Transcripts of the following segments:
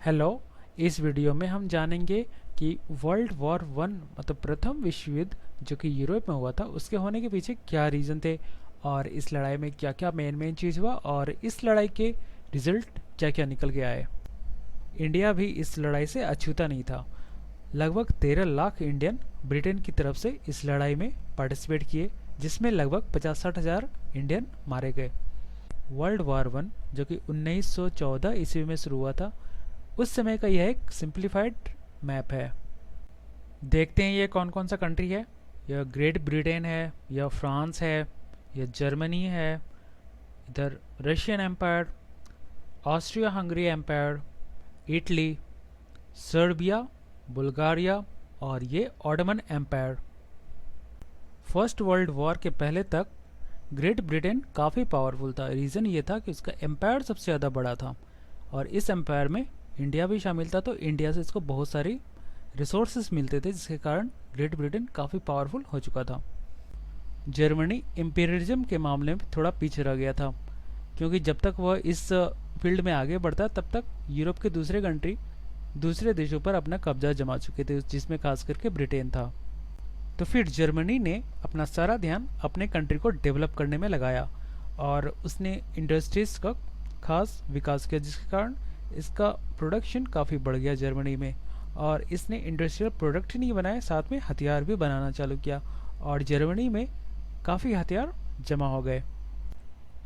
Hello. इस video में हम जानेंगे कि वर्ल्ड वॉर वन मतलब प्रथम विश्व युद्ध जो कि यूरोप में हुआ था उसके होने के पीछे क्या रीज़न थे और इस लड़ाई में क्या क्या मेन चीज़ हुआ और इस लड़ाई के रिजल्ट क्या क्या निकल के आए। इंडिया भी इस लड़ाई से अछूता नहीं था। लगभग 13 लाख इंडियन ब्रिटेन की तरफ से इस लड़ाई में पार्टिसिपेट किए, जिसमें लगभग 50-60 हज़ार इंडियन मारे गए। वर्ल्ड वॉर वन जो कि 1914 ईस्वी में शुरू हुआ था, उस समय का यह एक सिंप्लीफाइड मैप है। देखते हैं ये कौन कौन सा कंट्री है। यह ग्रेट ब्रिटेन है, यह फ्रांस है, यह जर्मनी है, इधर Russian empire, Austria Hungary empire, Italy, Serbia, Bulgaria और ये Ottoman empire. First world war के पहले तक ग्रेट ब्रिटेन काफ़ी पावरफुल था। रीज़न ये था कि उसका एम्पायर सबसे ज़्यादा बड़ा था और इस एम्पायर में इंडिया भी शामिल था, तो इंडिया से इसको बहुत सारी रिसोर्सेज मिलते थे, जिसके कारण ग्रेट ब्रिटेन काफ़ी पावरफुल हो चुका था। जर्मनी इम्पीरियलिज्म के मामले में थोड़ा पीछे रह गया था, क्योंकि जब तक वह इस फील्ड में आगे बढ़ता तब तक यूरोप के दूसरे कंट्री दूसरे देशों पर अपना कब्जा जमा चुके थे, जिसमें खास करके ब्रिटेन था। तो फिर जर्मनी ने अपना सारा ध्यान अपने कंट्री को डेवलप करने में लगाया और उसने इंडस्ट्रीज का खास विकास किया, जिसके कारण इसका प्रोडक्शन काफ़ी बढ़ गया जर्मनी में। और इसने इंडस्ट्रियल प्रोडक्ट ही नहीं बनाए, साथ में हथियार भी बनाना चालू किया और जर्मनी में काफ़ी हथियार जमा हो गए।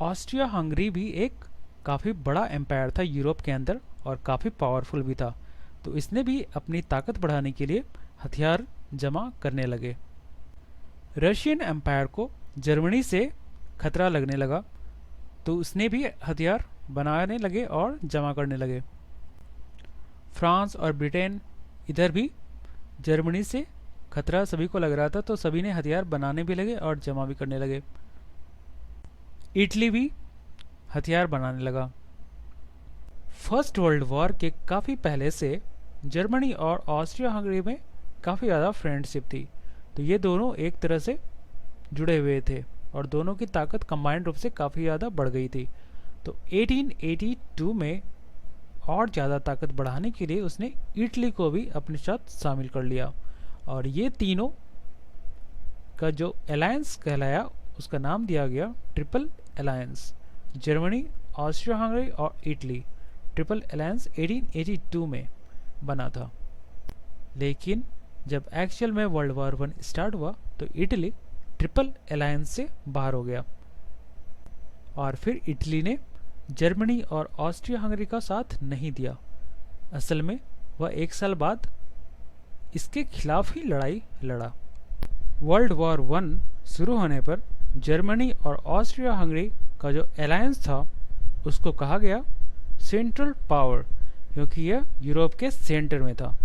ऑस्ट्रिया हंगरी भी एक काफ़ी बड़ा एम्पायर था यूरोप के अंदर और काफ़ी पावरफुल भी था, तो इसने भी अपनी ताकत बढ़ाने के लिए हथियार जमा करने लगे। रशियन एम्पायर को जर्मनी से खतरा लगने लगा, तो उसने भी हथियार बनाने लगे और जमा करने लगे। फ्रांस और ब्रिटेन, इधर भी जर्मनी से खतरा सभी को लग रहा था, तो सभी ने हथियार बनाने भी लगे और जमा भी करने लगे। इटली भी हथियार बनाने लगा। फर्स्ट वर्ल्ड वॉर के काफ़ी पहले से जर्मनी और ऑस्ट्रिया हंगरी में काफ़ी ज़्यादा फ्रेंडशिप थी, तो ये दोनों एक तरह से जुड़े हुए थे और दोनों की ताकत कंबाइंड रूप से काफ़ी ज़्यादा बढ़ गई थी। तो 1882 में और ज़्यादा ताकत बढ़ाने के लिए उसने इटली को भी अपने साथ शामिल कर लिया और ये तीनों का जो अलायंस कहलाया उसका नाम दिया गया triple alliance. Germany, Austria Hungary और इटली ट्रिपल अलायंस 1882 में बना था। लेकिन जब एक्चुअल में वर्ल्ड वॉर वन स्टार्ट हुआ तो इटली ट्रिपल अलायंस से बाहर हो गया और फिर इटली ने जर्मनी और ऑस्ट्रिया हंगरी का साथ नहीं दिया। असल में वह एक साल बाद इसके खिलाफ ही लड़ाई लड़ा। वर्ल्ड वॉर वन शुरू होने पर जर्मनी और ऑस्ट्रिया हंगरी का जो अलायंस था उसको कहा गया सेंट्रल पावर, क्योंकि यह यूरोप के सेंटर में था।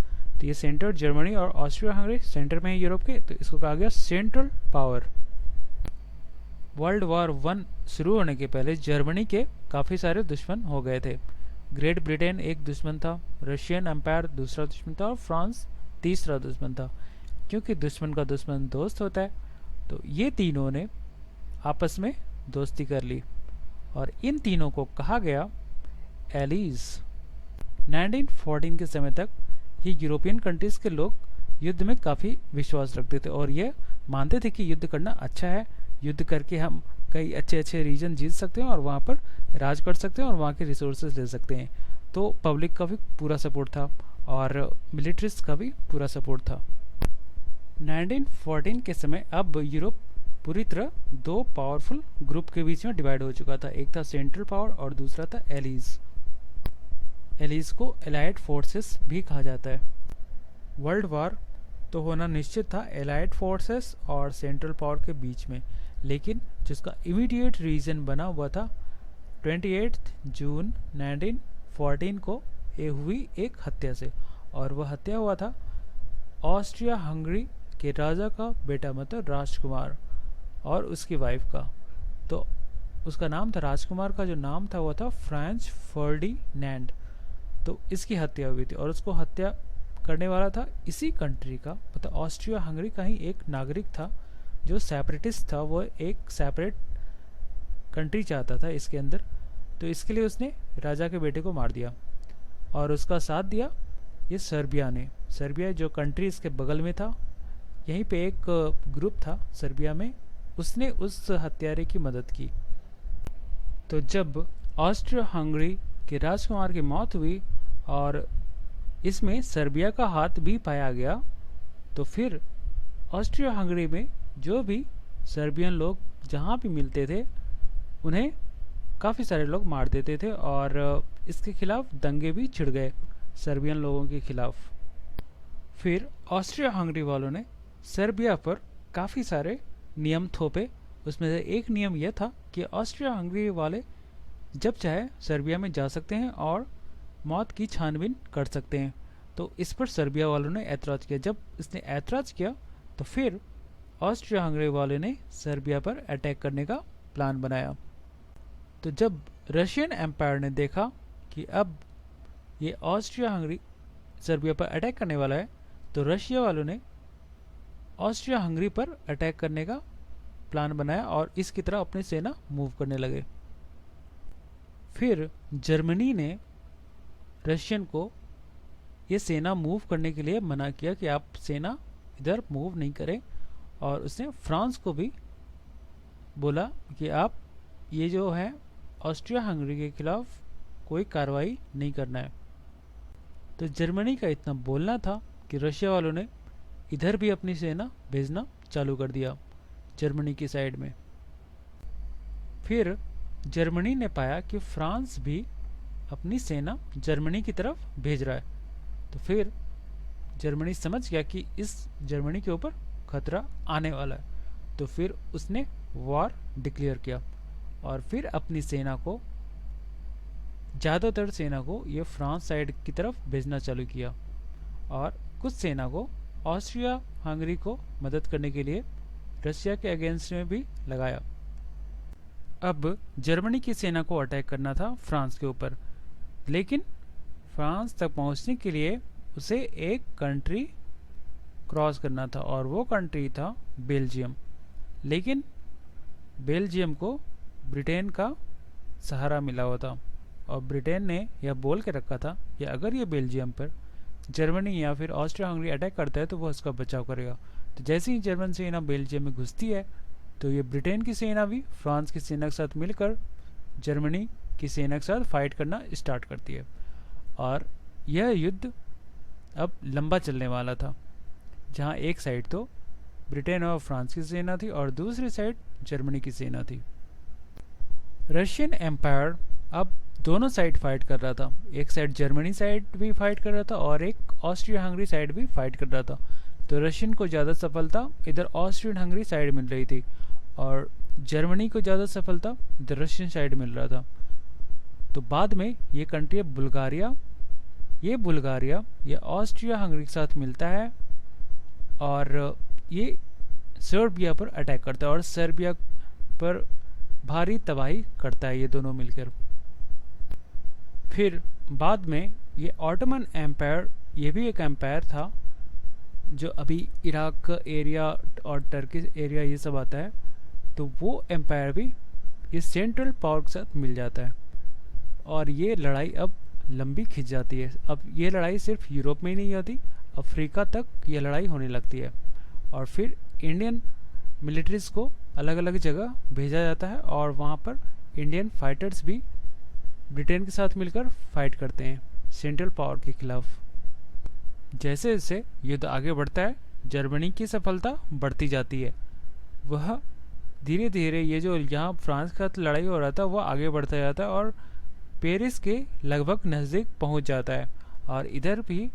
तो ये सेंटर जर्मनी और ऑस्ट्रिया हंगरी सेंटर में है यूरोप के, तो इसको कहा गया central power. World war one शुरू होने के पहले जर्मनी के काफ़ी सारे दुश्मन हो गए थे। ग्रेट ब्रिटेन एक दुश्मन था, रशियन एम्पायर दूसरा दुश्मन था और फ्रांस तीसरा दुश्मन था। क्योंकि दुश्मन का दुश्मन दोस्त होता है, तो ये तीनों ने आपस में दोस्ती कर ली और इन तीनों को कहा गया एलीज। 1914 के समय तक ये यूरोपियन कंट्रीज के लोग युद्ध में काफ़ी विश्वास रखते थे और ये मानते थे कि युद्ध करना अच्छा है, युद्ध करके हम कई अच्छे अच्छे रीजन जीत सकते हैं और वहाँ पर राज कर सकते हैं और वहाँ के रिसोर्सेज ले सकते हैं। तो पब्लिक का भी पूरा सपोर्ट था और मिलिट्रिस्ट का भी पूरा सपोर्ट था। 1914 के समय अब यूरोप पूरी तरह दो पावरफुल ग्रुप के बीच में डिवाइड हो चुका था। एक था सेंट्रल पावर और दूसरा था एलीज। एलीज को एलाइड फोर्सेस भी कहा जाता है। वर्ल्ड वॉर तो होना निश्चित था एलाइड फोर्सेस और सेंट्रल पावर के बीच में, लेकिन जिसका इमीडिएट रीजन बना हुआ था 28 जून 1914 को ये हुई एक हत्या से, और वह हत्या हुआ था ऑस्ट्रिया हंगरी के राजा का बेटा, मतलब राजकुमार और उसकी वाइफ का। तो उसका नाम था, राजकुमार का जो नाम था वो था फ्रांज फर्डिनैंड। तो इसकी हत्या हुई थी और उसको हत्या करने वाला था इसी कंट्री का, मतलब ऑस्ट्रिया हंगरी का ही एक नागरिक था जो सेपरेटिस्ट था। वो एक सेपरेट कंट्री चाहता था इसके अंदर, तो इसके लिए उसने राजा के बेटे को मार दिया। और उसका साथ दिया ये सर्बिया ने। सर्बिया जो कंट्री इसके बगल में था, यहीं पे एक ग्रुप था सर्बिया में, उसने उस हत्यारे की मदद की। तो जब ऑस्ट्रिया हंगरी के राजकुमार की मौत हुई और इसमें सर्बिया का हाथ भी पाया गया, तो फिर ऑस्ट्रिया हंगरी में जो भी सर्बियन लोग जहाँ भी मिलते थे उन्हें काफ़ी सारे लोग मार देते थे और इसके खिलाफ दंगे भी छिड़ गए सर्बियन लोगों के खिलाफ। फिर ऑस्ट्रिया हंगरी वालों ने सर्बिया पर काफ़ी सारे नियम थोपे। उसमें से एक नियम यह था कि ऑस्ट्रिया हंगरी वाले जब चाहे सर्बिया में जा सकते हैं और मौत की छानबीन कर सकते हैं। तो इस पर सर्बिया वालों ने ऐतराज़ किया। जब इसने ऐतराज़ किया तो फिर ऑस्ट्रिया हंगरी वाले ने सर्बिया पर अटैक करने का प्लान बनाया। तो जब रशियन एम्पायर ने देखा कि अब ये ऑस्ट्रिया हंगरी सर्बिया पर अटैक करने वाला है, तो रशिया वालों ने ऑस्ट्रिया हंगरी पर अटैक करने का प्लान बनाया और इसकी तरह अपनी सेना मूव करने लगे। फिर जर्मनी ने रशियन को ये सेना मूव करने के लिए मना किया कि आप सेना इधर मूव नहीं करें, और उसने फ्रांस को भी बोला कि आप ये जो है ऑस्ट्रिया हंगरी के खिलाफ कोई कार्रवाई नहीं करना है। तो जर्मनी का इतना बोलना था कि रशिया वालों ने इधर भी अपनी सेना भेजना चालू कर दिया जर्मनी की साइड में। फिर जर्मनी ने पाया कि फ्रांस भी अपनी सेना जर्मनी की तरफ भेज रहा है, तो फिर जर्मनी समझ गया कि इस जर्मनी के ऊपर खतरा आने वाला है, तो फिर उसने वॉर डिक्लेयर किया और फिर अपनी सेना को, ज़्यादातर सेना को ये फ्रांस साइड की तरफ भेजना चालू किया और कुछ सेना को ऑस्ट्रिया हंगरी को मदद करने के लिए रशिया के अगेंस्ट में भी लगाया। अब जर्मनी की सेना को अटैक करना था फ्रांस के ऊपर, लेकिन फ्रांस तक पहुंचने के लिए उसे एक कंट्री क्रॉस करना था और वो कंट्री था बेल्जियम। लेकिन बेल्जियम को ब्रिटेन का सहारा मिला हुआ था और ब्रिटेन ने यह बोल के रखा था कि अगर ये बेल्जियम पर जर्मनी या फिर ऑस्ट्रिया हंगरी अटैक करता है तो वो उसका बचाव करेगा। तो जैसे ही जर्मन सेना बेल्जियम में घुसती है तो ये ब्रिटेन की सेना भी फ्रांस की सेना के साथ मिलकर जर्मनी की सेना के साथ फाइट करना स्टार्ट करती है और यह युद्ध अब लंबा चलने वाला था, जहाँ एक साइड तो ब्रिटेन और फ्रांस की सेना थी और दूसरी साइड जर्मनी की सेना थी। रशियन एम्पायर अब दोनों साइड फाइट कर रहा था, एक साइड जर्मनी साइड भी फाइट कर रहा था और एक ऑस्ट्रिया हंगरी साइड भी फाइट कर रहा था। तो रशियन को ज़्यादा सफलता इधर ऑस्ट्रियन हंगरी साइड मिल रही थी और जर्मनी को ज़्यादा सफलता इधर रशियन साइड मिल रहा था। तो बाद में ये कंट्री बुल्गारिया, ये ऑस्ट्रिया हंगरी के साथ मिलता है और ये सर्बिया पर अटैक करता है और सर्बिया पर भारी तबाही करता है ये दोनों मिलकर। फिर बाद में ये ऑटोमन एम्पायर, ये भी एक एम्पायर था जो अभी इराक एरिया और टर्की एरिया ये सब आता है, तो वो एम्पायर भी ये सेंट्रल पावर के साथ मिल जाता है और ये लड़ाई अब लंबी खिंच जाती है। अब ये लड़ाई सिर्फ यूरोप में ही नहीं होती, अफ्रीका तक ये लड़ाई होने लगती है और फिर इंडियन मिलिट्रीज़ को अलग अलग जगह भेजा जाता है और वहाँ पर इंडियन फाइटर्स भी ब्रिटेन के साथ मिलकर फाइट करते हैं सेंट्रल पावर के खिलाफ। जैसे जैसे युद्ध आगे बढ़ता है जर्मनी की सफलता बढ़ती जाती है, वह धीरे धीरे ये जो यहाँ फ्रांस के साथ लड़ाई हो रहा था वह आगे बढ़ता जाता है और पेरिस के लगभग नज़दीक पहुँच जाता है और इधर भी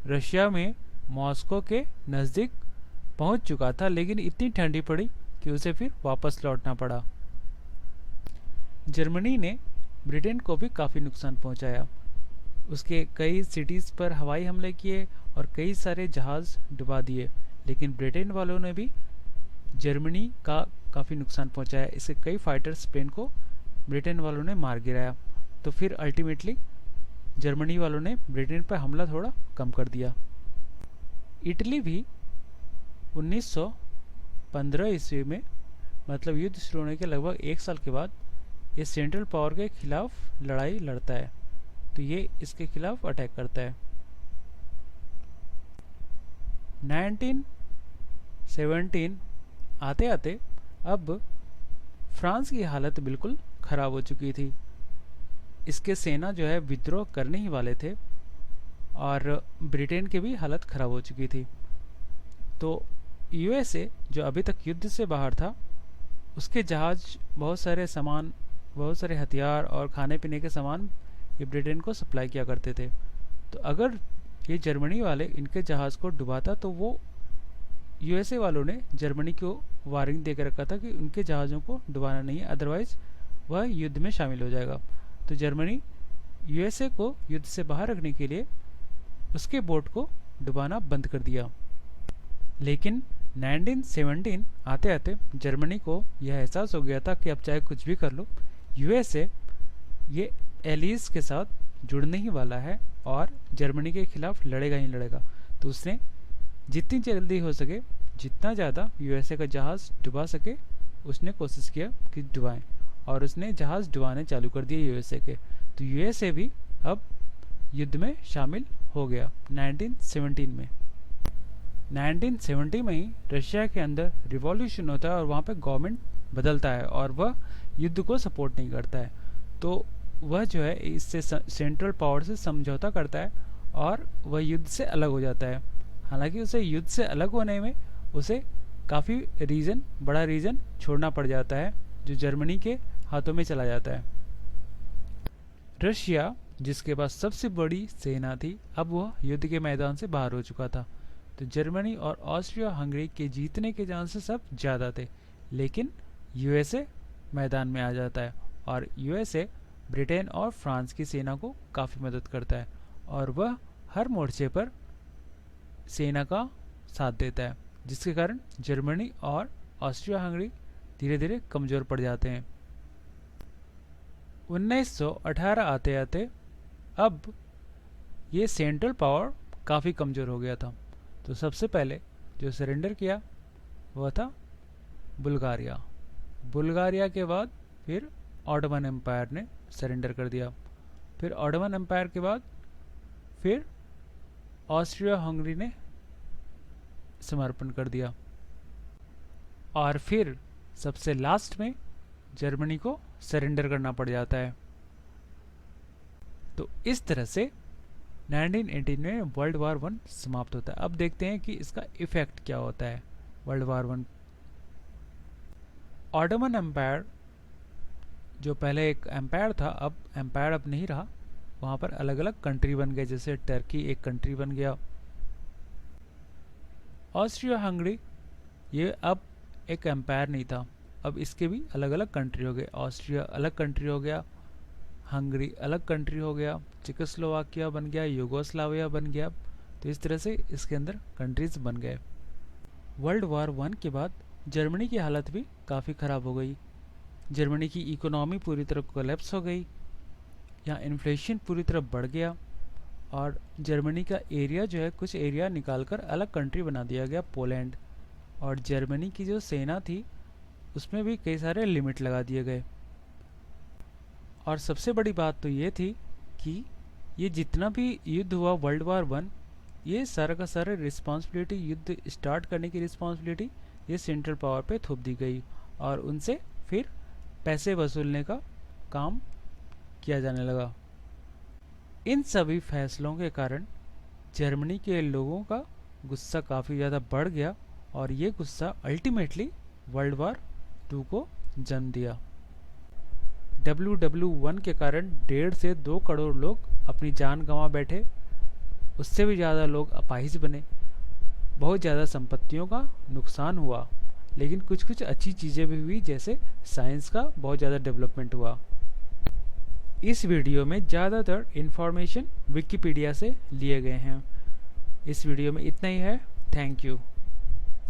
रशिया में मॉस्को के नज़दीक पहुँच चुका था, लेकिन इतनी ठंडी पड़ी कि उसे फिर वापस लौटना पड़ा। जर्मनी ने ब्रिटेन को भी काफ़ी नुकसान पहुंचाया, उसके कई सिटीज़ पर हवाई हमले किए और कई सारे जहाज़ डुबा दिए, लेकिन ब्रिटेन वालों ने भी जर्मनी का काफ़ी नुकसान पहुंचाया। इसके कई फाइटर्स प्लेन को ब्रिटेन वालों ने मार गिराया। तो फिर अल्टीमेटली जर्मनी वालों ने ब्रिटेन पर हमला थोड़ा कम कर दिया। इटली भी 1915 ईस्वी में, मतलब युद्ध शुरू होने के लगभग एक साल के बाद, ये सेंट्रल पावर के खिलाफ लड़ाई लड़ता है। तो ये इसके खिलाफ अटैक करता है। 1917 आते आते अब फ्रांस की हालत बिल्कुल ख़राब हो चुकी थी। इसके सेना जो है विद्रोह करने ही वाले थे और ब्रिटेन की भी हालत ख़राब हो चुकी थी। तो यूएसए जो अभी तक युद्ध से बाहर था, उसके जहाज़ बहुत सारे सामान, बहुत सारे हथियार और खाने पीने के सामान ये ब्रिटेन को सप्लाई किया करते थे। तो अगर ये जर्मनी वाले इनके जहाज़ को डुबाता तो वो यूएसए वालों ने जर्मनी को वार्निंग दे के रखा था कि उनके जहाज़ों को डुबाना नहीं है, अदरवाइज वह युद्ध में शामिल हो जाएगा। तो जर्मनी यूएसए को युद्ध से बाहर रखने के लिए उसके बोट को डुबाना बंद कर दिया। लेकिन 1917 आते आते जर्मनी को यह एहसास हो गया था कि अब चाहे कुछ भी कर लो, यूएसए ये एलीज के साथ जुड़ने ही वाला है और जर्मनी के खिलाफ लड़ेगा ही लड़ेगा। तो उसने जितनी जल्दी हो सके, जितना ज़्यादा यूएसए का जहाज़ डुबा सके, उसने कोशिश किया कि डुबाएं, और उसने जहाज़ डुबाने चालू कर दिए यूएसए के। तो यूएसए भी अब युद्ध में शामिल हो गया 1917 में। 1970 में ही रशिया के अंदर रिवॉल्यूशन होता है और वहाँ पे गवर्नमेंट बदलता है और वह युद्ध को सपोर्ट नहीं करता है। तो वह जो है इससे सेंट्रल पावर से समझौता करता है और वह युद्ध से अलग हो जाता है। हालांकि उसे युद्ध से अलग होने में उसे काफ़ी बड़ा रीज़न छोड़ना पड़ जाता है, जो जर्मनी के हाथों में चला जाता है। रशिया, जिसके पास सबसे बड़ी सेना थी, अब वह युद्ध के मैदान से बाहर हो चुका था। तो जर्मनी और ऑस्ट्रिया हंगरी के जीतने के चांसेस अब ज़्यादा थे, लेकिन यूएसए मैदान में आ जाता है और यूएसए ब्रिटेन और फ्रांस की सेना को काफ़ी मदद करता है और वह हर मोर्चे पर सेना का साथ देता है, जिसके कारण जर्मनी और ऑस्ट्रिया हंगरी धीरे धीरे कमज़ोर पड़ जाते हैं। 1918 आते आते अब ये सेंट्रल पावर काफ़ी कमज़ोर हो गया था। तो सबसे पहले जो सरेंडर किया वह था बुल्गारिया। बुल्गारिया के बाद फिर ऑटोमन एम्पायर ने सरेंडर कर दिया। फिर ऑटोमन एम्पायर के बाद फिर ऑस्ट्रिया हंगरी ने समर्पण कर दिया और फिर सबसे लास्ट में जर्मनी को सरेंडर करना पड़ जाता है। तो इस तरह से 1918 में वर्ल्ड वार वन समाप्त होता है। अब देखते हैं कि इसका इफेक्ट क्या होता है world war one. Ottoman empire जो पहले एक एम्पायर था, अब एम्पायर अब नहीं रहा, वहाँ पर अलग अलग कंट्री बन गए, जैसे टर्की एक कंट्री बन गया। ऑस्ट्रिया हंगरी ये अब एक एम्पायर नहीं था, अब इसके भी अलग अलग कंट्री हो गए। ऑस्ट्रिया अलग कंट्री हो गया, हंगरी अलग कंट्री हो गया, चेकोस्लोवाकिया बन गया, यूगोस्लाविया बन गया। तो इस तरह से इसके अंदर कंट्रीज बन गए। वर्ल्ड वार वन के बाद जर्मनी की हालत भी काफ़ी ख़राब हो गई। जर्मनी की इकोनॉमी पूरी तरह कोलैप्स हो गई, यहाँ इन्फ्लेशन पूरी तरह बढ़ गया और जर्मनी का एरिया जो है, कुछ एरिया निकालकर अलग कंट्री बना दिया गया, पोलैंड। और जर्मनी की जो सेना थी उसमें भी कई सारे लिमिट लगा दिए गए। और सबसे बड़ी बात तो ये थी कि ये जितना भी युद्ध हुआ वर्ल्ड वार वन, ये सारा का सारा रिस्पॉन्सिबिलिटी, युद्ध स्टार्ट करने की रिस्पॉन्सिबिलिटी ये सेंट्रल पावर पे थोप दी गई और उनसे फिर पैसे वसूलने का काम किया जाने लगा। इन सभी फैसलों के कारण जर्मनी के लोगों का गुस्सा काफ़ी ज़्यादा बढ़ गया और ये गुस्सा अल्टीमेटली वर्ल्ड वार 2 को जन्म दिया। WW1 के कारण 1.5 से 2 करोड़ लोग अपनी जान गंवा बैठे, उससे भी ज़्यादा लोग अपाहिज बने, बहुत ज़्यादा संपत्तियों का नुकसान हुआ, लेकिन कुछ कुछ अच्छी चीज़ें भी हुई, जैसे साइंस का बहुत ज़्यादा डेवलपमेंट हुआ। इस वीडियो में ज़्यादातर इन्फॉर्मेशन विकिपीडिया से लिए गए हैं। इस वीडियो में इतना ही है। Thank you.